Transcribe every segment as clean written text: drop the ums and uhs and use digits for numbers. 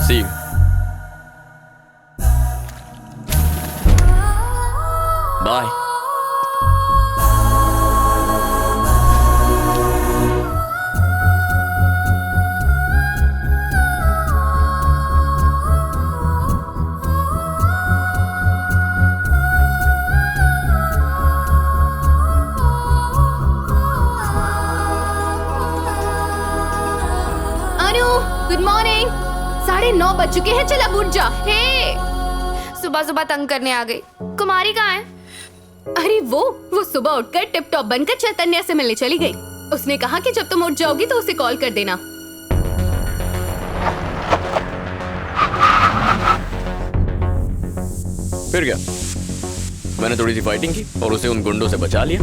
See you. Bye. Good morning. 9:30 बज चुके हैं, चल अब उठ जा। हे, सुबह सुबह तंग करने आ गई। कुमारी कहाँ है? अरे वो सुबह उठकर टिप टॉप बनकर चैतन्य से मिलने चली गई। उसने कहा कि जब तुम उठ जाओगी तो उसे कॉल कर देना। फिर क्या? मैंने थोड़ी सी फाइटिंग की और उसे उन गुंडों से बचा लिया।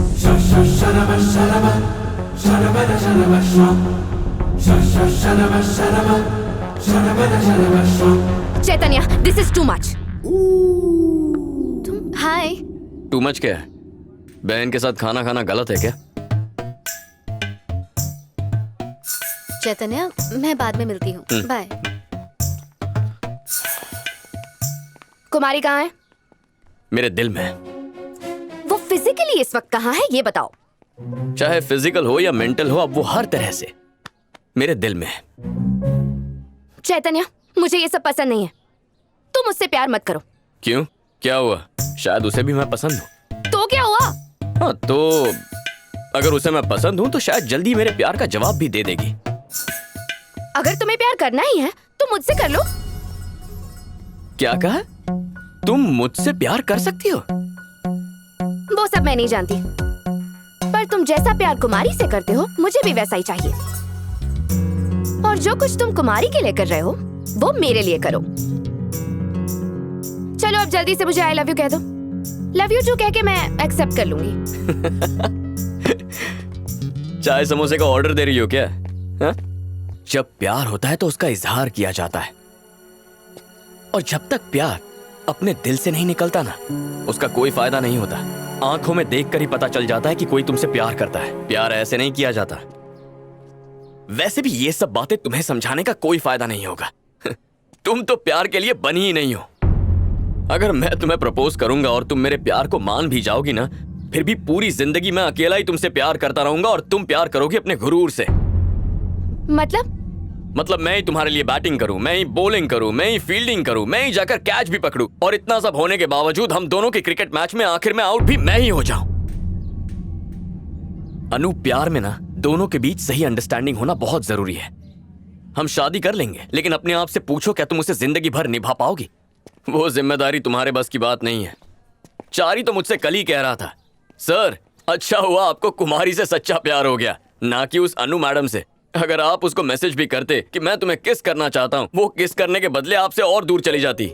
Chaitanya, this is too much. Hi. Too much क्या है? बहन के साथ खाना खाना गलत है क्या? चैतन्य, मैं बाद में मिलती हूँ, बाय। कुमारी कहाँ है? मेरे दिल में। वो फिजिकली इस वक्त कहाँ है, ये बताओ। चाहे फिजिकल हो या मेंटल हो, अब वो हर तरह से मेरे दिल में है। चैतन्य, मुझे ये सब पसंद नहीं है। तुम मुझसे प्यार मत करो। क्यों? क्या हुआ? शायद उसे भी मैं पसंद हूँ। तो क्या हुआ? हाँ, तो अगर उसे मैं पसंद हूँ तो शायद जल्दी मेरे प्यार का जवाब भी दे देगी। अगर तुम्हें प्यार करना ही है तो मुझसे कर लो। क्या कहा? तुम मुझसे प्यार कर सकती हो? वो सब मैं नहीं जानती, पर तुम जैसा प्यार कुमारी से करते हो मुझे भी वैसा ही चाहिए। और जो कुछ तुम कुमारी के लिए कर रहे हो वो मेरे लिए करो। चलो अब जल्दी से मुझे आई लव यू कह दो। लव यू टू कह के मैं एक्सेप्ट कर लूंगी। चाय समोसे का ऑर्डर दे रही हो क्या? हा? जब प्यार होता है तो उसका इजहार किया जाता है, और जब तक प्यार अपने दिल से नहीं निकलता ना, उसका कोई फायदा नहीं होता। आंखों में देखकर ही पता चल जाता है कि कोई तुमसे प्यार करता है। प्यार ऐसे नहीं किया जाता। वैसे भी ये सब बातें तुम्हें समझाने का कोई फायदा नहीं होगा। तुम तो प्यार के लिए बनी ही नहीं हो। अगर मैं तुम्हें प्रपोज करूंगा और तुम मेरे प्यार को मान भी जाओगी ना, फिर भी पूरी जिंदगी मैं अकेला ही तुमसे प्यार करता रहूंगा और तुम प्यार करोगी अपने गुरूर से। मतलब मैं ही तुम्हारे लिए बैटिंग करूं, मैं ही बॉलिंग करूं, मैं ही फील्डिंग करूं, मैं ही जाकर कैच भी पकड़ूं, और इतना सब होने के बावजूद हम दोनों के क्रिकेट मैच में आखिर में आउट भी मैं ही हो जाऊं। अनु, प्यार में ना दोनों के बीच सही अंडरस्टैंडिंग होना बहुत जरूरी है। हम शादी कर लेंगे, लेकिन अपने आप से पूछो, क्या तुम उसे जिंदगी भर निभा पाओगी? वो जिम्मेदारी तुम्हारे बस की बात नहीं है। चारी तो मुझसे कल ही कह रहा था, सर अच्छा हुआ आपको कुमारी से सच्चा प्यार हो गया, ना कि उस अनु मैडम से। अगर आप उसको मैसेज भी करते कि मैं तुम्हें किस करना चाहता हूं, वो किस करने के बदले आपसे और दूर चली जाती।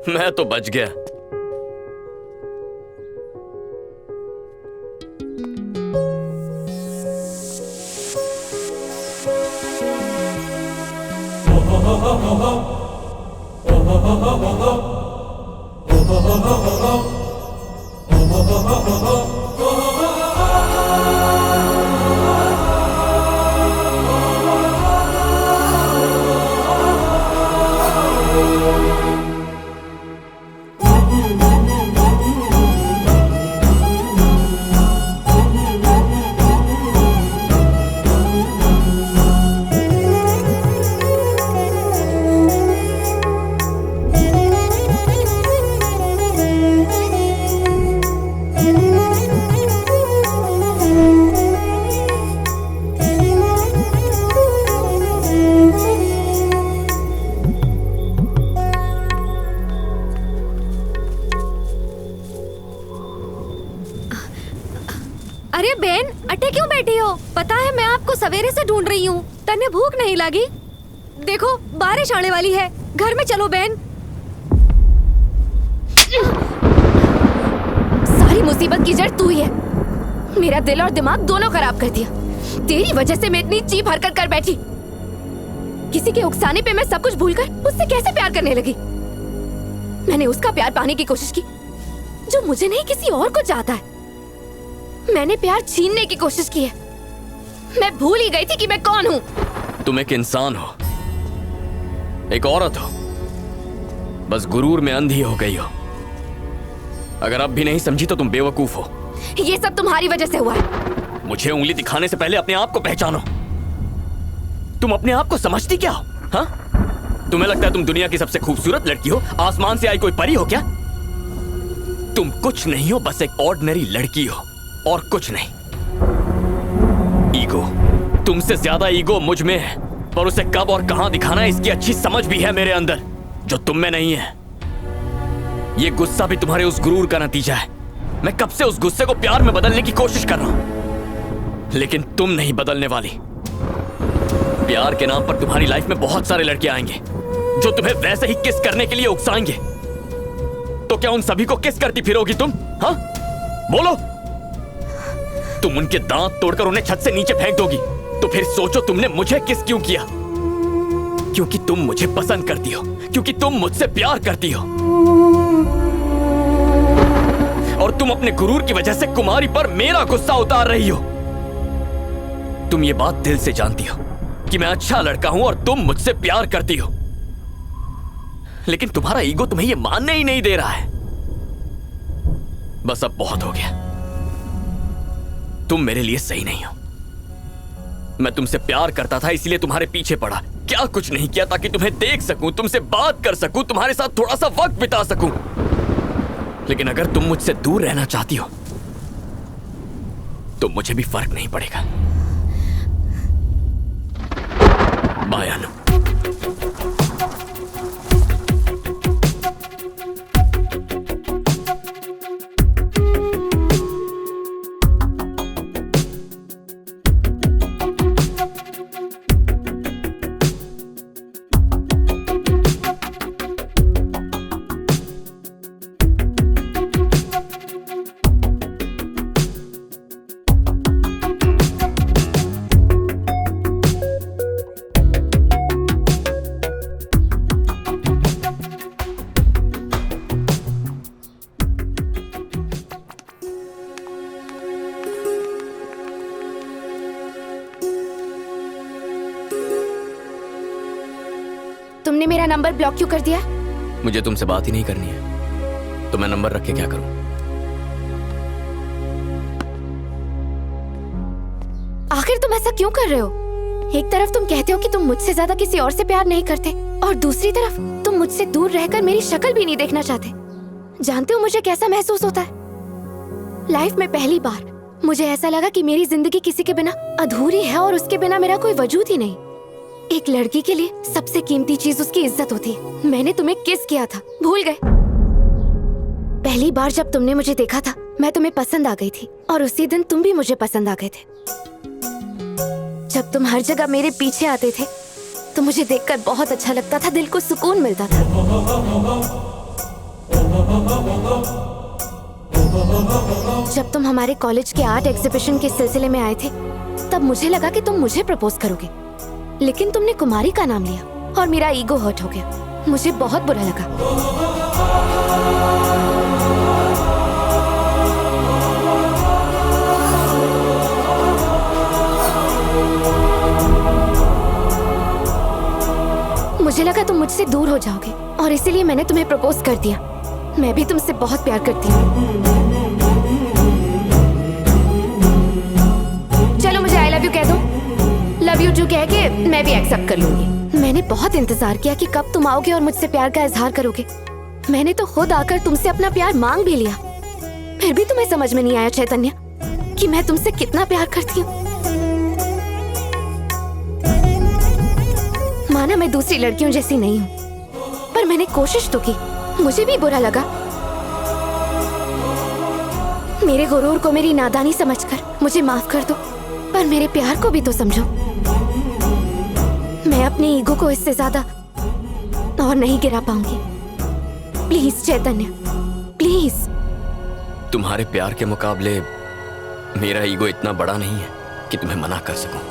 मैं तो बच गया। अरे बहन, अटे क्यों बैठी हो? पता है मैं आपको सवेरे से ढूंढ रही हूँ। तन्ने भूख नहीं लगी? देखो बारिश आने वाली है, घर में चलो बहन। सारी मुसीबत की जड़ तू ही है। मेरा दिल और दिमाग दोनों खराब कर दिया। तेरी वजह से मैं इतनी चीप हरकत कर बैठी। किसी के उकसाने पे मैं सब कुछ भूलकर उससे कैसे प्यार करने लगी। मैंने उसका प्यार पाने की कोशिश की जो मुझे नहीं किसी और को चाहता है। मैंने प्यार छीनने की कोशिश की है। मैं भूल ही गई थी कि मैं कौन हूँ। तुम एक इंसान हो, एक औरत हो, बस गुरूर में अंधी हो गई हो। अगर अब भी नहीं समझी तो तुम बेवकूफ हो। ये सब तुम्हारी वजह से हुआ है। मुझे उंगली दिखाने से पहले अपने आप को पहचानो। तुम अपने आप को समझती क्या हो? हाँ? तुम्हें लगता है तुम दुनिया की सबसे खूबसूरत लड़की हो, आसमान से आई कोई परी हो क्या? तुम कुछ नहीं हो, बस एक ऑर्डिनरी लड़की हो और कुछ नहीं। ईगो, तुमसे ज्यादा ईगो मुझ में है, पर उसे कब और कहां दिखाना है इसकी अच्छी समझ भी है मेरे अंदर, जो तुम में नहीं है। ये गुस्सा भी तुम्हारे उस गुरूर का नतीजा है। मैं कब से उस गुस्से को प्यार में बदलने की कोशिश कर रहा हूं, लेकिन तुम नहीं बदलने वाली। प्यार के नाम पर तुम्हारी लाइफ में बहुत सारे लड़के आएंगे जो तुम्हें वैसे ही किस करने के लिए उकसाएंगे। तो क्या उन सभी को किस करती फिरोगी तुम? हाँ, बोलो। तुम उनके दांत तोड़कर उन्हें छत से नीचे फेंक दोगी, तो फिर सोचो तुमने मुझे किस क्यों किया? क्योंकि तुम मुझे पसंद करती हो, क्योंकि तुम मुझसे प्यार करती हो, और तुम अपने गुरूर की वजह से कुमारी पर मेरा गुस्सा उतार रही हो। तुम ये बात दिल से जानती हो कि मैं अच्छा लड़का हूं और तुम मुझसे प्यार करती हो, लेकिन तुम्हारा ईगो तुम्हें ये मानने ही नहीं दे रहा है। बस अब बहुत हो गया। तुम मेरे लिए सही नहीं हो। मैं तुमसे प्यार करता था, इसलिए तुम्हारे पीछे पड़ा। क्या कुछ नहीं किया ताकि तुम्हें देख सकूं, तुमसे बात कर सकूं, तुम्हारे साथ थोड़ा सा वक्त बिता सकूं। लेकिन अगर तुम मुझसे दूर रहना चाहती हो तो मुझे भी फर्क नहीं पड़ेगा। बाय अनु। तुमने मेरा नंबर ब्लॉक क्यों कर दिया? मुझे तुमसे बात ही नहीं करनी है, तो मैं नंबर रख के क्या करूं? आखिर तुम ऐसा क्यों कर रहे हो? एक तरफ तुम कहते हो कि तुम मुझसे ज्यादा किसी और से प्यार नहीं करते, और दूसरी तरफ तुम मुझसे दूर रहकर मेरी शक्ल भी नहीं देखना चाहते। जानते हो मुझे कैसा महसूस होता है? लाइफ में पहली बार मुझे ऐसा लगा कि मेरी जिंदगी किसी के बिना अधूरी है और उसके बिना मेरा कोई वजूद ही नहीं। एक लड़की के लिए सबसे कीमती चीज उसकी इज्जत होती है। मैंने तुम्हें किस किया था, भूल गए? पहली बार जब तुमने मुझे देखा था मैं तुम्हें पसंद आ गई थी, और उसी दिन तुम भी मुझे पसंद आ गए थे। जब तुम हर जगह मेरे पीछे आते थे तो मुझे देखकर बहुत अच्छा लगता था, दिल को सुकून मिलता था। जब तुम हमारे कॉलेज के आर्ट एग्जीबिशन के सिलसिले में आए थे तब मुझे लगा कि तुम मुझे प्रपोज करोगे, लेकिन तुमने कुमारी का नाम लिया और मेरा ईगो हर्ट हो गया। मुझे बहुत बुरा लगा। मुझे लगा तुम मुझसे दूर हो जाओगे और इसीलिए मैंने तुम्हें प्रपोज कर दिया। मैं भी तुमसे बहुत प्यार करती हूँ। चलो मुझे आई लव यू कह दो। लव यू टू कह के मैं भी एक्सेप्ट कर लूंगी। मैंने बहुत इंतजार किया कि कब तुम आओगे और मुझसे प्यार का इजहार करोगे। मैंने तो खुद आकर तुमसे अपना प्यार मांग भी लिया, फिर भी तुम्हें समझ में नहीं आया चैतन्य कि मैं तुमसे कितना प्यार करती हूँ। माना मैं दूसरी लड़कियों जैसी नहीं हूँ, पर मैंने कोशिश तो की। मुझे भी बुरा लगा। मेरे गुरूर को मेरी नादानी समझकर मुझे माफ कर दो, पर मेरे प्यार को भी तो समझो। मैं अपने ईगो को इससे ज्यादा और नहीं गिरा पाऊंगी। Please Chaitanya, please. तुम्हारे प्यार के मुकाबले मेरा ईगो इतना बड़ा नहीं है कि तुम्हें मना कर सकूं।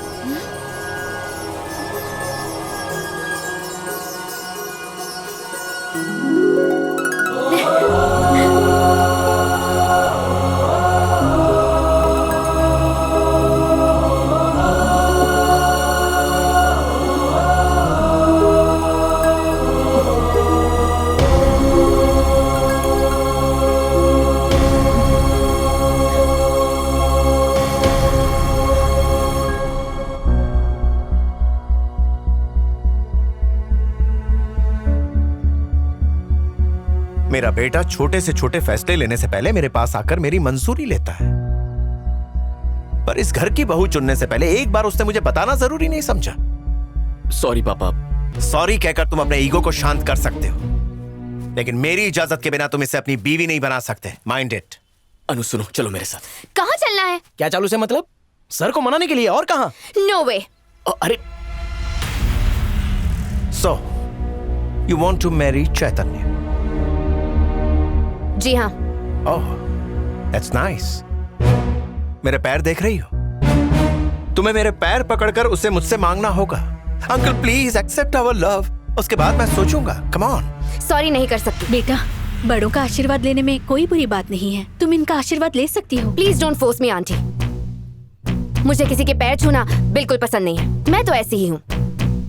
मेरा बेटा छोटे से छोटे फैसले लेने से पहले मेरे पास आकर मेरी मंजूरी लेता है, पर इस घर की बहू चुनने से पहले एक बार उसने मुझे बताना जरूरी नहीं समझा। सॉरी पापा। सॉरी कहकर तुम अपने ईगो को शांत कर सकते हो, लेकिन मेरी इजाजत के बिना तुम इसे अपनी बीवी नहीं बना सकते। Mind it. अनु सुनो, चलो मेरे साथ। कहाँ चलना है? क्या चालू से मतलब? सर को मनाने के लिए, और कहाँ? No way. अरे so you want to marry Chaitanya? जी हाँ। Oh, that's nice. मेरे पैर देख रही हो? तुम्हें मेरे पैर पकड़कर उसे मुझसे मांगना होगा, uncle please accept our love. उसके बाद मैं सोचूंगा। Come on. सॉरी नहीं कर सकती। बेटा, बड़ों का आशीर्वाद लेने में कोई बुरी बात नहीं है। तुम इनका आशीर्वाद ले सकती हो। Please don't force me aunty. मुझे किसी के पैर छूना बिल्कुल पसंद नहीं है। मैं तो ऐसी ही हूँ,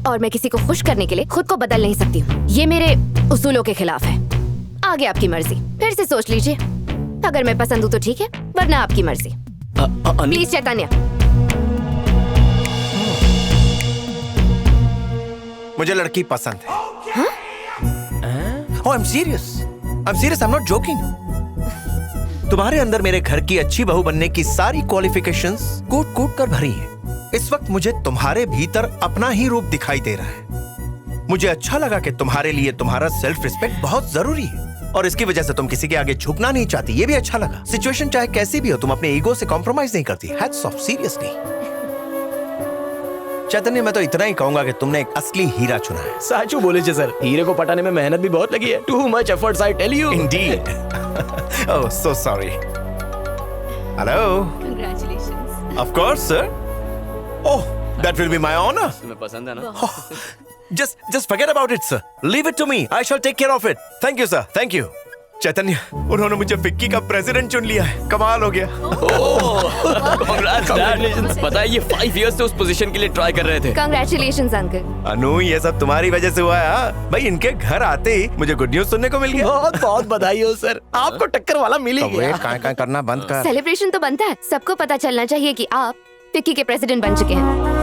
और मैं किसी को खुश करने के लिए खुद को बदल नहीं सकती हूँ। ये मेरे उसूलों के खिलाफ है। आगे आपकी मर्जी, फिर से सोच लीजिए। अगर मैं पसंद हूँ तो ठीक है, वरना आपकी मर्जी। प्लीज चैतन्य। मुझे लड़की पसंद है। Oh, I'm serious. I'm serious. I'm not joking. तुम्हारे अंदर मेरे घर की अच्छी बहू बनने की सारी क्वालिफिकेशंस कूट कूट कर भरी हैं। इस वक्त मुझे तुम्हारे भीतर अपना ही रूप दिखाई दे रहा है। मुझे अच्छा लगा कि तुम्हारे लिए तुम्हारा सेल्फ रिस्पेक्ट बहुत जरूरी है, और इसकी वजह से तुम किसी के आगे झुकना नहीं चाहती। ये भी अच्छा लगा। सिचुएशन चाहे कैसी भी हो, तुम अपने ईगो से कॉम्प्रोमाइज नहीं करती। Hats off, seriously. चैतन्य, मैं तो इतना ही कहूंगा कि तुमने एक असली हीरा चुना है। साचू बोले छे सर, हीरे को पटाने में मेहनत भी बहुत लगी है। Too much efforts, I tell you. Indeed. Oh, so sorry. Hello. Congratulations. Of course, sir. Oh, that will be my honor. तुम्हें पसंद है ना? Just forget about it, sir. Leave it to me. I shall take care of it. Thank you, sir. Thank you. चैतन्य, उन्होंने मुझे FICCI का president चुन लिया है। कमाल हो गया। Congratulations. पता है ये 5 years से उस पोजीशन के लिए ट्राई कर रहे थे। Congratulations uncle. अनु, ये सब तुम्हारी वजह से हुआ है। हाँ? भाई, इनके घर आते ही मुझे गुड न्यूज सुनने को मिल गया। बहुत बहुत बधाई हो सर, आपको टक्कर वाला मिल ही गया। काय करना बंद कर। सेलिब्रेशन तो बनता है। सबको पता चलना चाहिए कि आप फिक्की के प्रेसिडेंट बन चुके हैं।